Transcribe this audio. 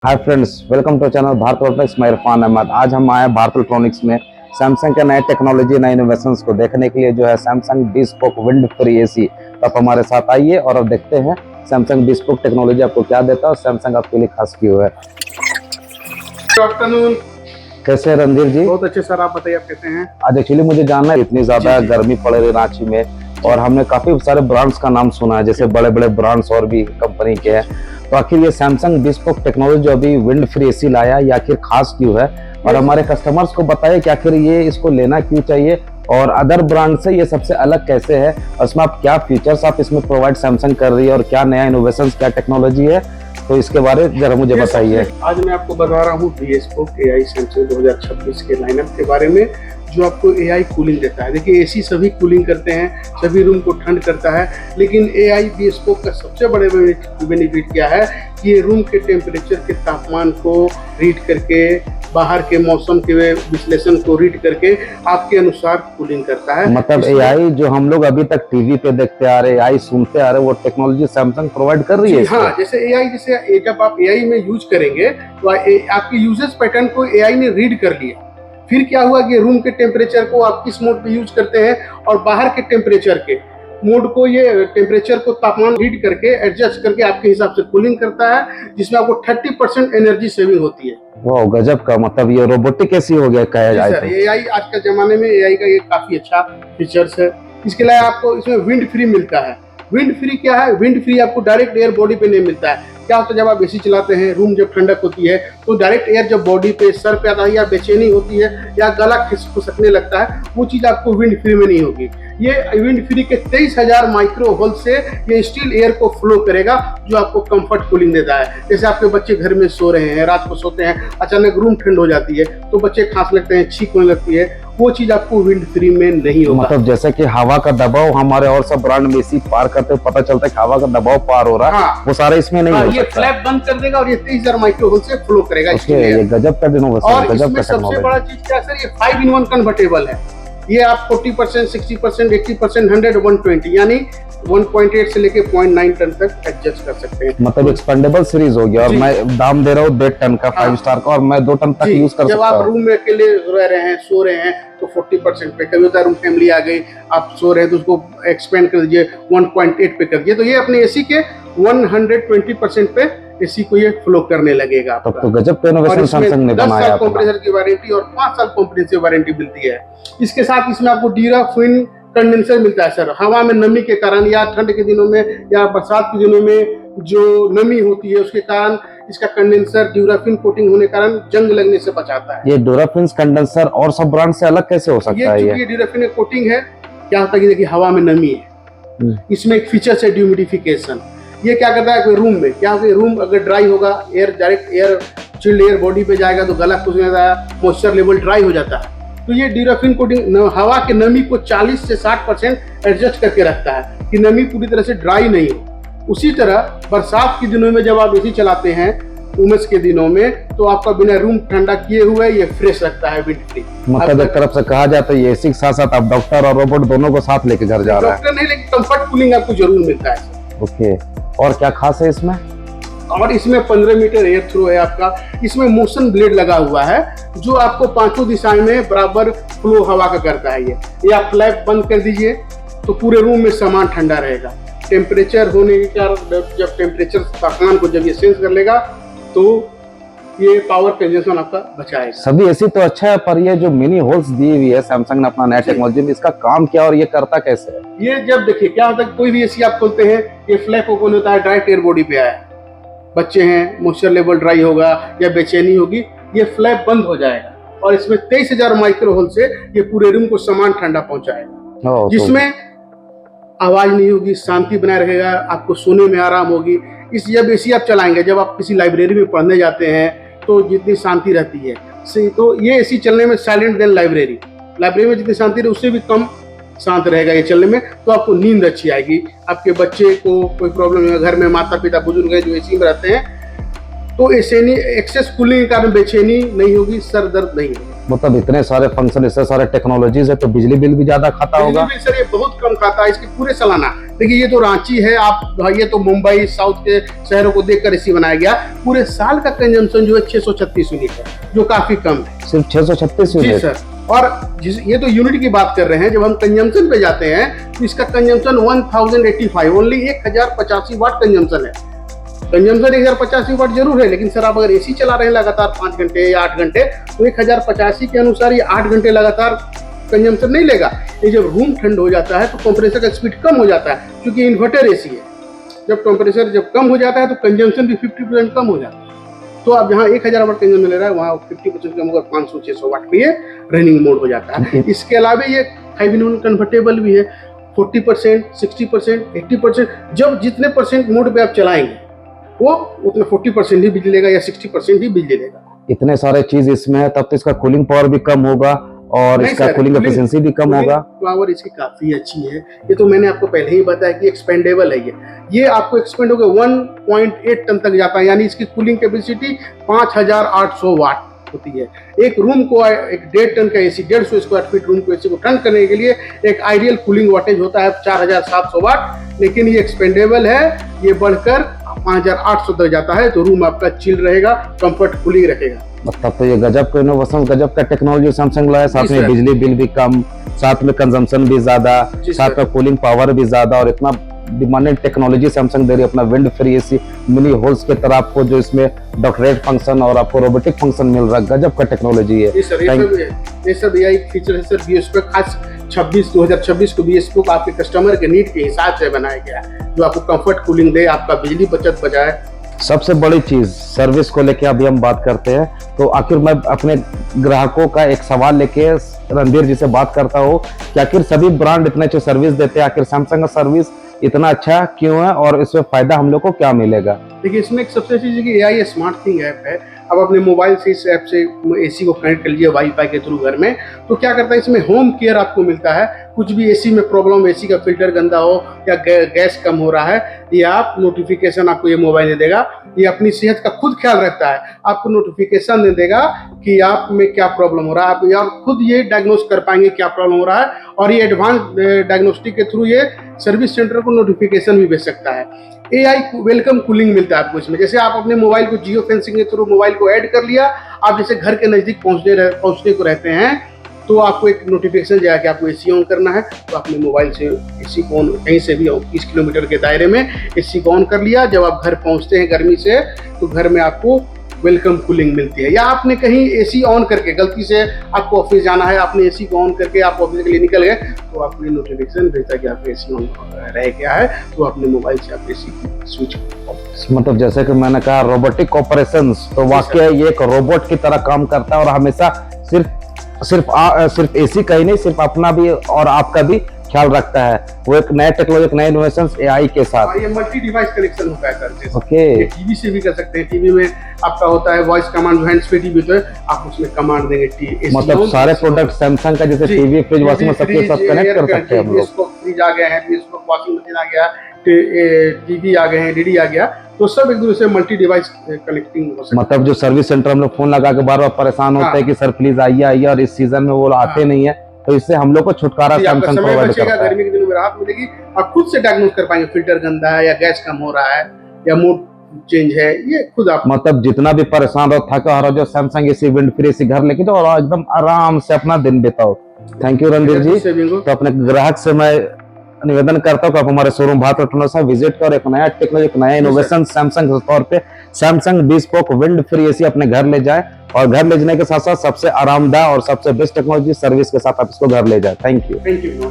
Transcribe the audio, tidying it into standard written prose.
Hi friends, welcome to channel Bharat Electronics. मैं इरफान अहमद। आज हम आए भारत इलेक्ट्रॉनिक्स में सैमसंग के नए टेक्नोलॉजी, नए इनोवेशंस को देखने के लिए। जो है Samsung bespoke wind free AC. तो आप हमारे साथ आइए और अब देखते हैं सैमसंग bespoke टेक्नोलॉजी आपको क्या देता है और सैमसंग आपके लिए खास क्यों है। Good afternoon. कैसे हैं रणधीर जी? बहुत अच्छे सर, आप बताइए आप कैसे हैं? आज एक्चुअली मुझे जानना है, इतनी ज्यादा गर्मी पड़ रही है रांची में और हमने काफी सारे ब्रांड्स का नाम सुना है, जैसे बड़े बड़े ब्रांड्स और भी कंपनी के हैं। तो आखिर ये सैमसंग bespoke टेक्नोलॉजी जो अभी विंड फ्री एसी लाया, ये आखिर खास क्यों है? और हमारे कस्टमर्स को बताइए कि आखिर ये इसको लेना क्यों चाहिए और अदर ब्रांड से ये सबसे अलग कैसे है, और इसमें आप क्या फीचर्स आप इसमें प्रोवाइड सैमसंग कर रही है और क्या नया इनोवेशन, क्या टेक्नोलॉजी है, तो इसके बारे में जरा मुझे बताइए। आज मैं आपको बता रहा हूँ bespoke AI सैमसंग 2026 के लाइनअप के बारे में, जो आपको AI कूलिंग देता है। देखिए, एसी सभी कूलिंग करते हैं, सभी रूम को ठंड करता है, लेकिन AI bespoke का सबसे बड़े बेनिफिट क्या है कि ये रूम के टेम्परेचर के तापमान को रीड करके, बाहर के मौसम के विश्लेषण को रीड करके आपके अनुसार कूलिंग करता है। मतलब AI जो हम लोग अभी तक टीवी पे देखते आ रहे, AI सुनते आ रहे, वो टेक्नोलॉजी सैमसंग प्रोवाइड कर रही है। हाँ, जैसे AI, जैसे जब आप AI में यूज करेंगे तो आपके यूजेस पैटर्न को AI ने रीड कर लिया। फिर क्या हुआ कि रूम के टेम्परेचर को आप किस मोड पे यूज करते हैं और बाहर के टेम्परेचर के मोड को, ये टेम्परेचर को, तापमान रीड करके एडजस्ट करके आपके हिसाब से कूलिंग करता है, जिसमें आपको 30% एनर्जी सेविंग होती है। वाह, गजब का। मतलब ये रोबोटिक एसी हो गया कहा जाए तो। AI आज के जमाने में AI का ये काफी अच्छा फीचर्स है। इसके अलावा आपको इसमें विंड फ्री मिलता है। विंड फ्री क्या है? विंड फ्री आपको डायरेक्ट एयर बॉडी पे नहीं मिलता है। क्या होता है, जब आप एसी चलाते हैं, रूम जब ठंडक होती है तो डायरेक्ट एयर जब बॉडी पे, सर पे आता है, या बेचैनी होती है या गला खिसकने लगता है, वो चीज आपको विंड फ्री में नहीं होगी। ये विंड फ्री के 23,000 माइक्रो होल से ये स्टील एयर को फ्लो करेगा, जो आपको कंफर्ट कूलिंग देता है। जैसे आपके बच्चे घर में सो रहे हैं, रात को सोते हैं, अचानक रूम ठंड हो जाती है तो बच्चे खांस लगते हैं, छींक होने लगती है, वो चीज आपको विंड फ्री में नहीं होगा। मतलब जैसे कि हवा का दबाव हमारे और सब ब्रांड में एसी पार करते हुए पता चलता है कि हवा का दबाव पार हो रहा है। हाँ, वो सारा इसमें नहीं हो ये सकता। फ्लैप बंद कर देगा और ये 23,000 माइक्रो होल से फ्लो करेगा। ये गजब का इनोवेशन, और गजब इसमें का सबसे टेक्नोलॉजी। बड़ा चीज क्या सर, ये 5-in-1 कन्वर्टेबल है। ये आप 40%, 60%, 80%, 100, 120 यानी 1.8 से लेके 0.9 टन तक एडजस्ट कर सकते हैं। मतलब एक्सपेंडेबल सीरीज हो गया और मैं दाम दे रहा हूँ 1.5 टन का, 5 स्टार का, और मैं 2 टन तक यूज कर जब सकता आप हूँ। रूम में अकेले रह रहे हैं, सो रहे हैं, तो 40% पे, कभी होता है रूम फैमिली आ गई, आप सो रहे हैं तो उसको एक्सपेंड कर दीजिए, 1.8 पे कर दीजिए, तो ये अपने एसी के 120% पे एसी को ये फ्लो करने लगेगा। तब तो गजब का इनोवेशन सैमसंग ने 10 बनाया साल अपना। कंप्रेसर की वारंटी और 5 साल कॉम्प्रिहेंसिव वारंटी मिलती है। इसके साथ इसमें आपको ड्यूराफिन कंडेंसर मिलता है सर। हवा में नमी के कारण या ठंड के दिनों में या बरसात के दिनों में जो नमी होती है, उसके कारण इसका कंडेंसर ड्यूराफिन कोटिंग होने के कारण जंग लगने से बचाता है। ये ड्यूराफिन कंडेंसर और सब ब्रांड से अलग कैसे हो सकता है? ये ड्यूराफिन कोटिंग है, क्या होता है कि देखिए, हवा में नमी है, इसमें एक फीचर है ड्यूमिडिफिकेशन। ये क्या करता है कि रूम में क्या होगा, रूम अगर ड्राई होगा, air direct air, chilled air body पे जाएगा तो गला खुश जाता है, मॉइस्चर लेवल ड्राई हो जाता है। तो ये ड्यूराफिन कोटिंग हवा की नमी को 40 से 60% एडजस्ट करके रखता है कि नमी पूरी तरह से ड्राई नहीं हो। उसी तरह बरसात के दिनों में जब आप एसी चलाते हैं, उमस के दिनों में, तो आपका बिना रूम ठंडा किए हुए ये फ्रेश रखता है, विंड फ्री। मतलब एक तरफ से कहा जाता है ये एसी के साथ साथ आप डॉक्टर और रोबोट दोनों को साथ लेके घर जा रहा है। डॉक्टर नहीं, लेकिन कंफर्ट कूलिंग आपको जरूर मिलता है। ओके, और क्या खास है इसमें? और इसमें 15 मीटर एयर थ्रो है आपका। इसमें मोशन ब्लेड लगा हुआ है, जो आपको पांचों दिशाएं में बराबर फ्लो हवा का करता है। ये आप फ्लैप बंद कर दीजिए तो पूरे रूम में सामान ठंडा रहेगा। टेम्परेचर होने के कारण, जब टेम्परेचर, तापमान को जब ये सेंस कर लेगा तो ये पावर कंजम्पशन आपका बचाएगा। सभी एसी तो अच्छा है, पर ये जो मिनी होल्स दी हुई है सैमसंग ने अपना नया टेक्नोलॉजी में, इसका काम क्या और ये करता कैसे है? ये जब देखिए क्या होता है, कोई भी एसी आप खोलते हैं, ये फ्लैप ओपन होता है, डायरेक्ट एयर बॉडी पे आया, बच्चे हैं, मॉइस्चर लेवल ड्राई होगा या बेचैनी होगी, ये फ्लैप बंद हो जाएगा और इसमें 23,000 माइक्रो होल से ये पूरे रूम को सामान ठंडा पहुंचाएगा, जिसमें आवाज नहीं होगी, शांति बनाए रहेगा, आपको सोने में आराम होगी। जब एसी आप चलाएंगे, जब आप किसी लाइब्रेरी में पढ़ने जाते हैं तो जितनी शांति रहती है, तो ये एसी चलने में साइलेंट देन लाइब्रेरी में जितनी शांति रहे, उससे भी कम शांत रहेगा ये चलने में, तो आपको नींद अच्छी आएगी। आपके बच्चे को कोई प्रॉब्लम है, घर में माता पिता बुजुर्ग है जो एसी में रहते हैं, तो एक्सेस कूलिंग के कारण बेचैनी नहीं होगी, सर दर्द नहीं होगा। मतलब इतने सारे फंक्शन, इतने सारे टेक्नोलॉजीज है, तो बिजली बिल भी ज्यादा खाता होगा। बिजली बिल सर ये बहुत कम खाता है इसके पूरे सालाना। देखिए ये तो रांची है, आप ये तो मुंबई साउथ के शहरों को देखकर इसी बनाया गया। पूरे साल का कंजम्पशन जो है 636 यूनिट है, जो काफी कम है। सिर्फ 636 जी यूनिट? सर। और ये तो यूनिट की बात कर रहे हैं, जब हम कंजम्पशन पे जाते हैं तो इसका कंजम्पशन 1085 ओनली 1085 वाट कंजम्पशन है। कंजम्पशन 1085 वाट जरूर है, लेकिन सर आप अगर एसी चला रहे हैं लगातार 5 घंटे या 8 घंटे तो 1085 के अनुसार ये 8 घंटे लगातार कंजम्पशन नहीं लेगा। ये जब रूम ठंड हो जाता है तो कंप्रेसर का स्पीड कम हो जाता है, क्योंकि इन्वर्टर एसी है। जब टेम्परेचर जब कम हो जाता है तो कंजम्पशन भी 50% कम हो जाता है। तो आप जहाँ 1000 वाट कंजम्पशन ले रहा है वहाँ 50% कम होकर 500-600 वाट पे ये रनिंग मोड हो जाता है। इसके अलावा ये 5 in 1 कन्वर्टेबल भी है। 40%, 60%, 80%, जब जितने परसेंट मोड पे आप चलाएंगे वो उतना 40% ही बिजली लेगा या 60% ही बिजली लेगा। इतने सारे चीज इसमें है, तब तो इसका कूलिंग पावर भी कम होगा और इसका कूलिंग एफिशिएंसी भी कम होगा। पावर इसकी काफी अच्छी है। ये तो मैंने आपको पहले ही बताया कि एक्सपेंडेबल है। ये आपको एक्सपेंड होकर 1.8 टन तक जाता है, यानी इसकी कूलिंग कैपेसिटी 5800 वाट होती है। एक रूम को, एक 1.5 टन का एसी, 150 स्क्वायर फीट रूम को एसी को ठंड करने के लिए एक आइडियल कूलिंग वाटेज होता है 4700 वाट, लेकिन ये एक्सपेंडेबल है। ये बढ़कर 5800 तक जाता है, तो रूम आपका चिल रहेगा, कंफर्ट कूलिंग रखेगा। मतलब तो ये गजब का इनोवेशन, गजब का टेक्नोलॉजी सैमसंग लाया। साथ में बिजली बिल भी कम, साथ में कंजम्पशन भी ज्यादा, साथ में कूलिंग पावर भी ज्यादा, और इतना डिमांडेड टेक्नोलॉजी सैमसंग दे रही है अपना wind free AC mini holes के तरह आपको, जो इसमें डॉक्टरेट फंक्शन और आपको रोबोटिक फंक्शन मिल रहा है। गजब का टेक्नोलॉजी है। ये सब एक फीचर है सर बीएसपी खास 2026 को बीएसपी को आपके कस्टमर के नीड के हिसाब से बनाया गया है, जो आपको कंफर्ट कूलिंग दे, आपका बिजली बचत बचाए। सबसे बड़ी चीज सर्विस को लेके अभी हम बात करते हैं, तो आखिर मैं अपने ग्राहकों का एक सवाल लेके रणधीर जी से बात करता हूँ कि आखिर सभी ब्रांड इतने अच्छे सर्विस देते हैं, आखिर सैमसंग का सर्विस इतना अच्छा क्यों है और इसमें फायदा हम लोग को क्या मिलेगा? देखिए इसमें एक सबसे अच्छी चीज AI स्मार्ट थिंग ऐप है। अब अपने मोबाइल से इस ऐप से एसी को कनेक्ट कर लीजिए वाईफाई के थ्रू घर में, तो क्या करता है इसमें होम केयर आपको मिलता है। कुछ भी एसी में प्रॉब्लम, एसी का फिल्टर गंदा हो या गैस कम हो रहा है, ये आप नोटिफिकेशन आपको ये मोबाइल दे देगा। ये अपनी सेहत का खुद ख्याल रखता है, आपको नोटिफिकेशन दे देगा कि आप में क्या प्रॉब्लम हो रहा है। आप यार खुद ये डायग्नोस कर पाएंगे क्या प्रॉब्लम हो रहा है, और ये एडवांस डायग्नोस्टिक के थ्रू ये सर्विस सेंटर को नोटिफिकेशन भी भेज सकता है। AI वेलकम कूलिंग मिलता है आपको इसमें। जैसे आप अपने मोबाइल को जियो फेंसिंग के थ्रू मोबाइल को ऐड कर लिया, आप जैसे घर के नज़दीक पहुंचने को रहते हैं, तो आपको एक नोटिफिकेशन जाएगा कि आपको एसी ऑन करना है, तो अपने मोबाइल से एसी को ऑन, कहीं से भी 20 किलोमीटर के दायरे में एसी को ऑन कर लिया। जब आप घर पहुंचते हैं गर्मी से, तो घर में आपको वेलकम कूलिंग मिलती है। या आपने कहीं एसी ऑन करके गलती से आपको ऑफिस जाना है, आपने एसी को ऑन करके आप ऑफिस के लिए निकल गए, तो आपको ये नोटिफिकेशन भेजता है कि आपका एसी ऑन रह गया है, तो अपने मोबाइल से आप एसी की स्विच। मतलब जैसे कि मैंने कहा रोबोटिक ऑपरेशंस, तो वाकई ये एक रोबोट की तरह काम करता है और हमेशा सिर्फ एसी का ही नहीं, सिर्फ अपना भी और आपका भी ख्याल रखता है। वो एक नया टेक्नोलॉजी, एक नए इनोवेशंस AI के साथ। ये मल्टी डिवाइस कनेक्शन होता है सर। ओके। टीवी से भी कर सकते हैं। टीवी में आपका होता है वॉइस कमांड, जो हैंड्स फ्री टीवी तो है, आप उसमें कमांड देंगे। मतलब सारे प्रोडक्ट सैमसंग का, जैसे टीवी, फ्रिज, वॉशिंग मशीन सबके साथ कनेक्ट कर सकते हैं हम लोग। फ्रिज आ गया है, वॉशिंग मशीन आ गया, टीवी आ गए हैं, DD आ गया, तो सब एक दूसरे से मल्टी डिवाइस कनेक्टिंग हो सकता है। मतलब जो सर्विस सेंटर हम लोग फोन लगा के बार बार परेशान होते हैं कि सर प्लीज आइए, और इस सीजन में वो आते नहीं है, तो इससे हम लोग को छुटकारा सैमसंग प्रोवाइड करता है। गर्मी के दिनों में राहत मिलेगी, आप खुद से डायग्नोस कर पाएंगे फिल्टर गंदा है या गैस कम हो रहा है या मोड चेंज है, ये खुद आप। मतलब जितना भी परेशान रहो, थका हो, जो Samsung AC wind free AC घर लेके जाओ और एकदम आराम से अपना दिन बिताओ। थैंक यू रणधीर जी। तो अपने ग्राहक से मैं निवेदन करता हूँ कि आप हमारे शोरूम भारत इलेक्ट्रॉनिक्स में विजिट करो, एक नया टेक्नोलॉजी, एक नया इनोवेशन सैमसंग के तौर पे Samsung bespoke wind free AC अपने घर ले जाए, और घर ले जाने के साथ साथ सबसे आरामदायक और सबसे बेस्ट टेक्नोलॉजी सर्विस के साथ आप इसको घर ले जाए। Thank you.